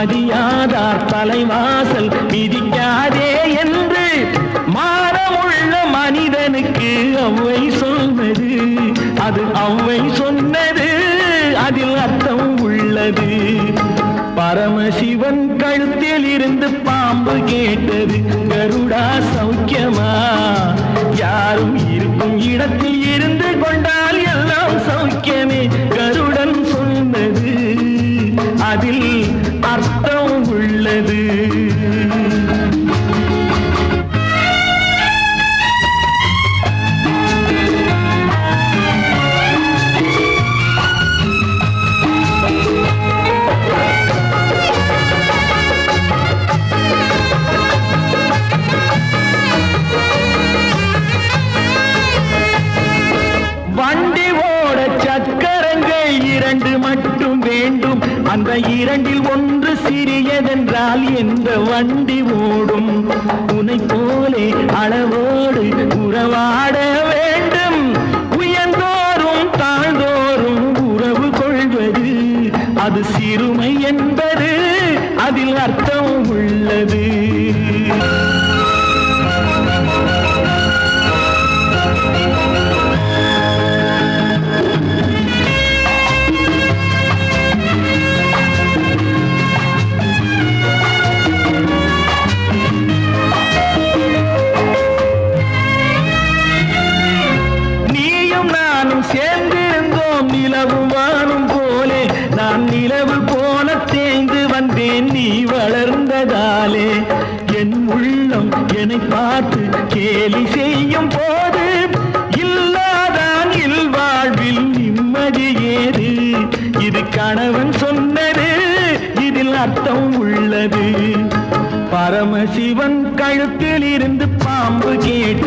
மதியாதார் தலைவாசல் மிதிக்காதே என்று மானமுள்ள மனிதனுக்கு அவ்வை சொன்னது. அது அவ்வை சொன்னது, அதில் அர்த்தம் உள்ளது. பரமசிவன் கழுத்தில் இருந்து பாம்பு கேட்டது, கருடா சௌக்கியமா? யாரும் இருக்கும் இடத்தில் இருந்து கொண்டால் எல்லாம் சௌக்கியமே. கருடன் சொன்னது, அதில் அர்த்தம் உள்ளது. வண்டி ஓட சக்கரங்கள் இரண்டு மட்டும் வேண்டும். அந்த இரண்டில் ஒன்று சிறியதென்றால் எந்த வண்டி ஓடும்? உன்னை போலே அளவோடு உறவாட வேண்டும். உயர்ந்தோறும் தாழ்ந்தோறும் உறவு கொள்வது, அது சிறுமை என்பது, அதில் அர்த்தம் உள்ளது. சேர்ந்திருந்தோம் நிலவும் வானும் போலே. நான் நிலவு போல தேய்ந்து வந்தேன் நீ வளர்ந்ததாலே. என் உள்ளம் என்னை பார்த்து கேலி செய்யும் போது, இல்லாதான் இல்வாழ்வில் நிம்மதி ஏது? இது கணவன் சொன்னது, இதில் அர்த்தம் உள்ளது. பரமசிவன் கழுத்தில் இருந்து பாம்பு கேட்டு